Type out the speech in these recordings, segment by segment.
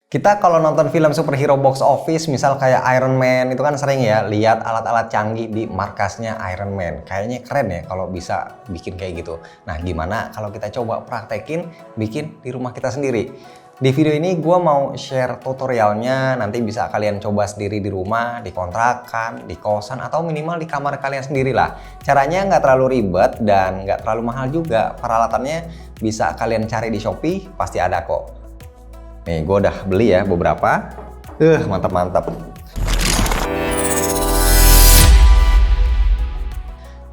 Kita kalau nonton film superhero box office, misal kayak Iron Man, itu kan sering ya lihat alat-alat canggih di markasnya Iron Man. Kayaknya keren ya kalau bisa bikin kayak gitu. Nah, gimana kalau kita coba praktekin bikin di rumah kita sendiri? Di video ini gue mau share tutorialnya, nanti bisa kalian coba sendiri di rumah, di kontrakan, di kosan, atau minimal di kamar kalian sendiri lah. Caranya nggak terlalu ribet dan nggak terlalu mahal juga. Peralatannya bisa kalian cari di Shopee, pasti ada kok. Nih, gue udah beli ya beberapa. Mantap-mantap.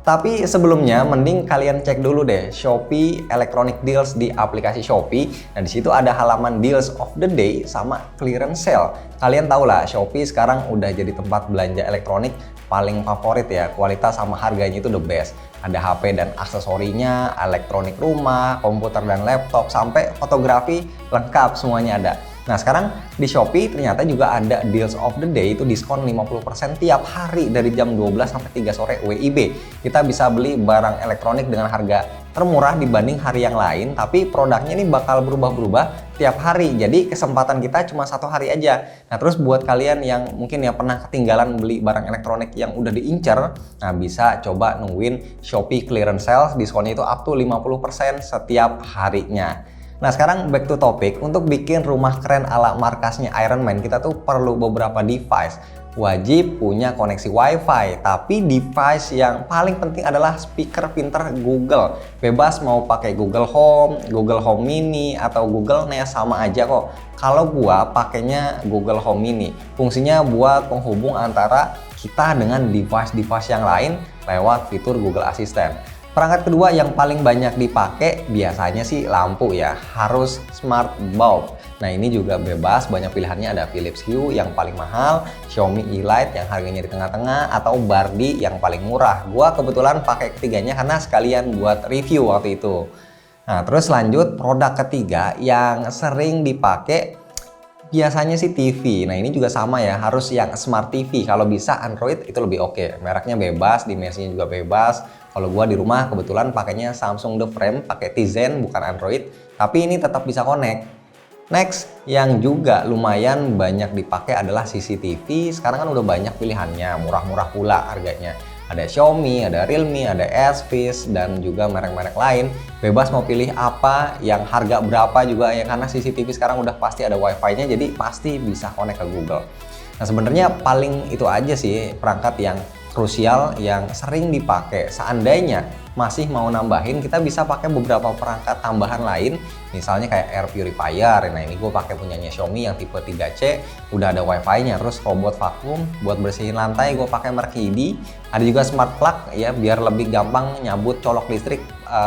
Tapi sebelumnya mending kalian cek dulu deh Shopee Electronic Deals di aplikasi Shopee. Nah, di situ ada halaman Deals of the Day sama Clearance Sale. Kalian tahu lah, Shopee sekarang udah jadi tempat belanja elektronik paling favorit ya. Kualitas sama harganya itu the best. Ada HP dan aksesorinya, elektronik rumah, komputer dan laptop, sampai fotografi lengkap semuanya ada. Nah, sekarang di Shopee ternyata juga ada Deals of the Day, itu diskon 50% tiap hari dari jam 12 sampai 3 sore WIB. Kita bisa beli barang elektronik dengan harga termurah dibanding hari yang lain, tapi produknya ini bakal berubah-berubah tiap hari. Jadi kesempatan kita cuma satu hari aja. Nah, terus buat kalian yang mungkin ya pernah ketinggalan beli barang elektronik yang udah diincer, nah bisa coba nungguin Shopee Clearance Sale, diskonnya itu up to 50% setiap harinya. Nah, sekarang back to topic. Untuk bikin rumah keren ala markasnya Iron Man, kita tuh perlu beberapa device. Wajib punya koneksi WiFi, tapi device yang paling penting adalah speaker pinter Google. Bebas mau pakai Google Home, Google Home Mini, atau Google Nest, sama aja kok. Kalau gua pakainya Google Home Mini. Fungsinya buat penghubung antara kita dengan device-device yang lain lewat fitur Google Assistant. Perangkat kedua yang paling banyak dipakai biasanya sih lampu ya, harus smart bulb. Nah, ini juga bebas, banyak pilihannya, ada Philips Hue yang paling mahal, Xiaomi E-Light yang harganya di tengah-tengah, atau Bardi yang paling murah. Gua kebetulan pakai ketiganya karena sekalian buat review waktu itu. Nah, terus lanjut produk ketiga yang sering dipakai biasanya sih TV. Nah, ini juga sama ya, harus yang Smart TV. Kalau bisa Android itu lebih oke. Mereknya bebas, dimensinya juga bebas. Kalau gua di rumah kebetulan pakainya Samsung The Frame, pakai Tizen bukan Android, tapi ini tetap bisa connect. Next, yang juga lumayan banyak dipakai adalah CCTV. Sekarang kan udah banyak pilihannya, murah-murah pula harganya. Ada Xiaomi, ada Realme, ada Asus, dan juga merek-merek lain. Bebas mau pilih apa, yang harga berapa juga ya, karena CCTV sekarang udah pasti ada Wi-Fi-nya, jadi pasti bisa connect ke Google. Nah, sebenarnya paling itu aja sih perangkat yang krusial yang sering dipakai. Seandainya masih mau nambahin, kita bisa pakai beberapa perangkat tambahan lain, misalnya kayak air purifier. Nah, ini gue pakai punyanya Xiaomi yang tipe 3C, udah ada Wi-Fi-nya. Terus robot vakum buat bersihin lantai gue pakai merek Hidi. Ada juga smart plug ya, biar lebih gampang nyabut colok listrik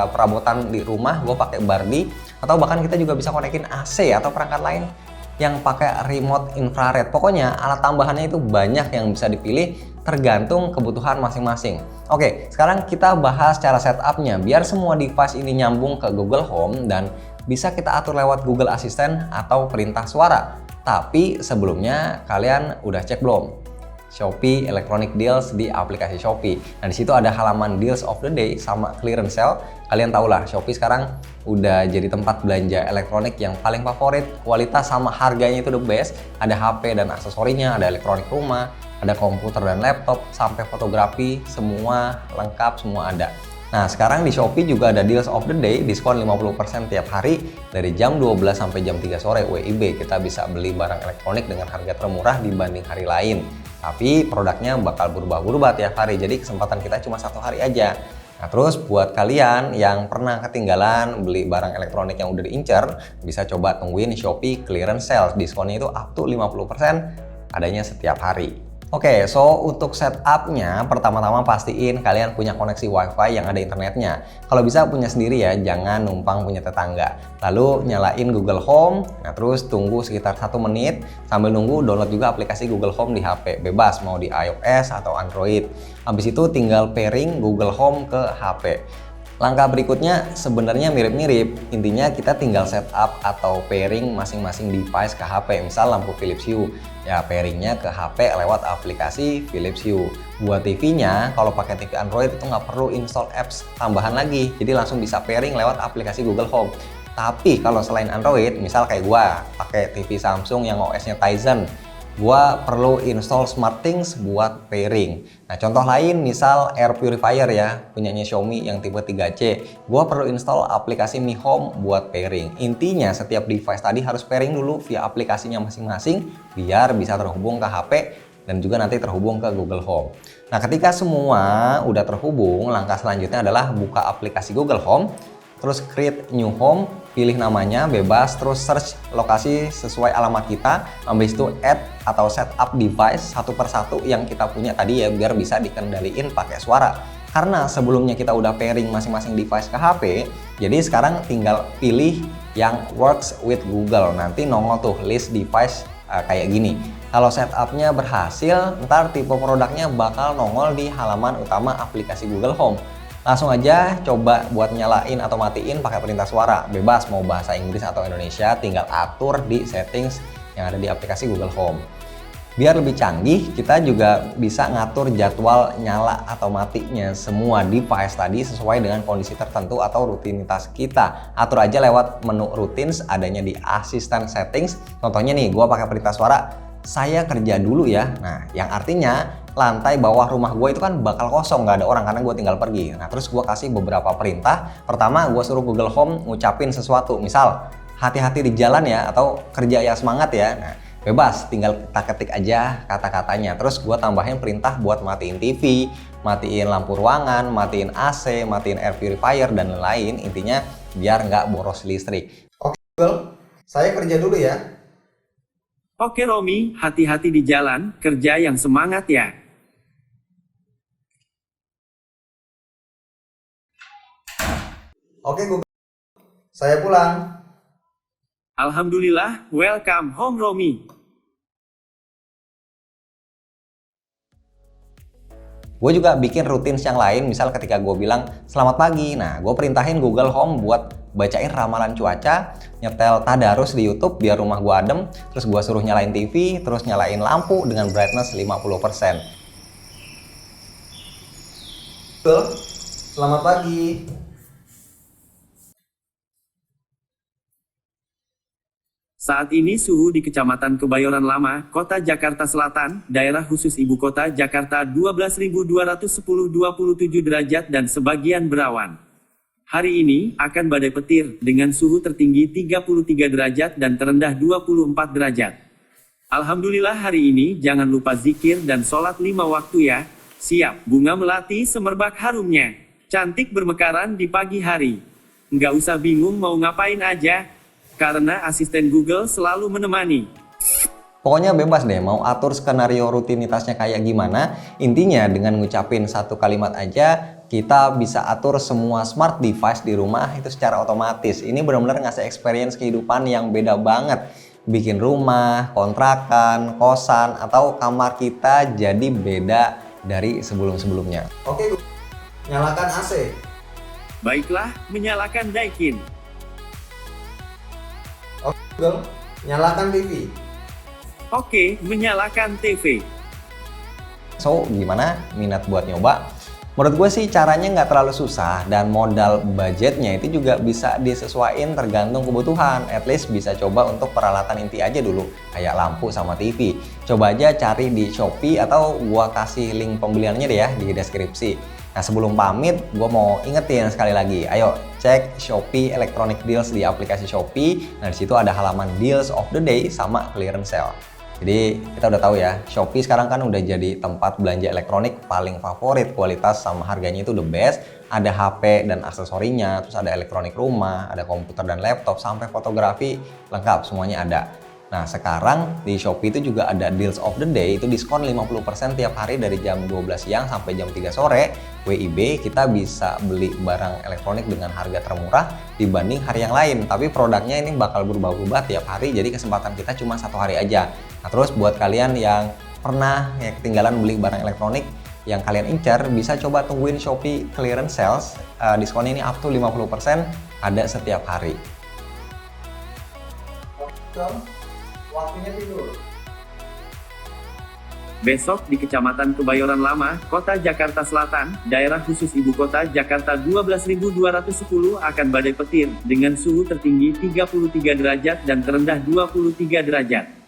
perabotan di rumah, gue pakai Bardi. Atau bahkan kita juga bisa konekin AC atau perangkat lain yang pakai remote infrared. Pokoknya alat tambahannya itu banyak yang bisa dipilih tergantung kebutuhan masing-masing. Oke, sekarang kita bahas cara setupnya biar semua device ini nyambung ke Google Home dan bisa kita atur lewat Google Assistant atau perintah suara. Tapi sebelumnya kalian udah cek belum Shopee Electronic Deals di aplikasi Shopee? Nah, di situ ada halaman Deals of the Day sama Clearance Sale. Kalian tahu lah, Shopee sekarang udah jadi tempat belanja elektronik yang paling favorit. Kualitas sama harganya itu the best. Ada HP dan aksesorinya, ada elektronik rumah, ada komputer dan laptop, sampai fotografi, semua lengkap, semua ada. Nah, sekarang di Shopee juga ada Deals of the Day, diskon 50% tiap hari dari jam 12 sampai jam 3 sore WIB. Kita bisa beli barang elektronik dengan harga termurah dibanding hari lain. Tapi produknya bakal berubah-ubah tiap hari, jadi kesempatan kita cuma satu hari aja. Nah, terus buat kalian yang pernah ketinggalan beli barang elektronik yang udah diincar, bisa coba tungguin Shopee Clearance Sale. Diskonnya itu up to 50%, adanya setiap hari. Oke, so untuk setupnya pertama-tama pastiin kalian punya koneksi WiFi yang ada internetnya. Kalau bisa punya sendiri ya, jangan numpang punya tetangga. Lalu nyalain Google Home, nah terus tunggu sekitar 1 menit. Sambil nunggu download juga aplikasi Google Home di HP, bebas mau di iOS atau Android. Habis itu tinggal pairing Google Home ke HP. Langkah berikutnya sebenarnya mirip-mirip, intinya kita tinggal setup atau pairing masing-masing device ke HP. Misal lampu Philips Hue, ya pairingnya ke HP lewat aplikasi Philips Hue. Buat TV-nya, kalau pakai TV Android itu nggak perlu install apps tambahan lagi, jadi langsung bisa pairing lewat aplikasi Google Home. Tapi kalau selain Android, misal kayak gua pakai TV Samsung yang OS-nya Tizen, gua perlu install SmartThings buat pairing. Nah, contoh lain misal air purifier ya, punyanya Xiaomi yang tipe 3C. Gua perlu install aplikasi Mi Home buat pairing. Intinya setiap device tadi harus pairing dulu via aplikasinya masing-masing biar bisa terhubung ke HP dan juga nanti terhubung ke Google Home. Nah, ketika semua udah terhubung, langkah selanjutnya adalah buka aplikasi Google Home, terus create new home, pilih namanya bebas, terus search lokasi sesuai alamat kita, habis itu add atau setup device satu persatu yang kita punya tadi ya, biar bisa dikendaliin pakai suara. Karena sebelumnya kita udah pairing masing-masing device ke HP, jadi sekarang tinggal pilih yang works with Google. Nanti nongol tuh list device kayak gini. Kalau setupnya berhasil, ntar tipe produknya bakal nongol di halaman utama aplikasi Google Home. Langsung aja coba buat nyalain atau matiin pakai perintah suara. Bebas mau bahasa Inggris atau Indonesia, tinggal atur di settings yang ada di aplikasi Google Home. Biar lebih canggih, kita juga bisa ngatur jadwal nyala atau matinya semua device tadi sesuai dengan kondisi tertentu atau rutinitas kita. Atur aja lewat menu routines adanya di asisten settings. Contohnya nih, gua pakai perintah suara, saya kerja dulu ya. Nah, yang artinya lantai bawah rumah gue itu kan bakal kosong, nggak ada orang karena gue tinggal pergi. Nah, terus gue kasih beberapa perintah. Pertama, gue suruh Google Home ngucapin sesuatu. Misal, hati-hati di jalan ya, atau kerja ya semangat ya. Nah, bebas, tinggal kita ketik aja kata-katanya. Terus gue tambahin perintah buat matiin TV, matiin lampu ruangan, matiin AC, matiin air purifier, dan lain-lain. Intinya biar nggak boros listrik. Oke Google, saya kerja dulu ya. Oke Romi, hati-hati di jalan, kerja yang semangat ya. Oke Google, saya pulang. Alhamdulillah, welcome home Romi. Gue juga bikin routines yang lain, misal ketika gue bilang selamat pagi, nah gue perintahin Google Home buat bacain ramalan cuaca, nyetel tadarus di YouTube biar rumah gue adem, terus gue suruh nyalain TV, terus nyalain lampu dengan brightness 50%. Betul, selamat pagi. Saat ini suhu di Kecamatan Kebayoran Lama, Kota Jakarta Selatan, daerah khusus Ibu Kota Jakarta 12.210,27 derajat dan sebagian berawan. Hari ini akan badai petir dengan suhu tertinggi 33 derajat dan terendah 24 derajat. Alhamdulillah hari ini jangan lupa zikir dan sholat 5 waktu ya. Siap, bunga melati semerbak harumnya. Cantik bermekaran di pagi hari. Nggak usah bingung mau ngapain aja, karena asisten Google selalu menemani. Pokoknya bebas deh mau atur skenario rutinitasnya kayak gimana. Intinya dengan ngucapin satu kalimat aja kita bisa atur semua smart device di rumah itu secara otomatis. Ini benar-benar ngasih experience kehidupan yang beda banget. Bikin rumah, kontrakan, kosan, atau kamar kita jadi beda dari sebelum-sebelumnya. Oke, nyalakan AC. Baiklah, menyalakan Daikin. Oke, Google, nyalakan TV. Oke, menyalakan TV. So, gimana minat buat nyoba? Menurut gue sih caranya nggak terlalu susah dan modal budgetnya itu juga bisa disesuaikan tergantung kebutuhan. At least bisa coba untuk peralatan inti aja dulu, kayak lampu sama TV. Coba aja cari di Shopee atau gua kasih link pembeliannya deh ya di deskripsi. Nah sebelum pamit, gue mau ingetin sekali lagi, ayo cek Shopee Electronic Deals di aplikasi Shopee. Nah disitu ada halaman Deals of the Day sama Clearance Sale. Jadi kita udah tahu ya, Shopee sekarang kan udah jadi tempat belanja elektronik paling favorit, kualitas sama harganya itu the best. Ada HP dan aksesorinya, terus ada elektronik rumah, ada komputer dan laptop, sampai fotografi lengkap semuanya ada. Nah sekarang di Shopee itu juga ada Deals of the Day, itu diskon 50% tiap hari dari jam 12 siang sampai jam 3 sore. WIB kita bisa beli barang elektronik dengan harga termurah dibanding hari yang lain. Tapi produknya ini bakal berubah-ubah tiap hari, jadi kesempatan kita cuma satu hari aja. Nah terus buat kalian yang pernah ya ketinggalan beli barang elektronik yang kalian incar, bisa coba tungguin Shopee Clearance Sales. Diskon ini up to 50% ada setiap hari. Waktunya tidur. Besok di Kecamatan Kebayoran Lama, Kota Jakarta Selatan, daerah khusus Ibu Kota Jakarta 12.210 akan badai petir dengan suhu tertinggi 33 derajat dan terendah 23 derajat.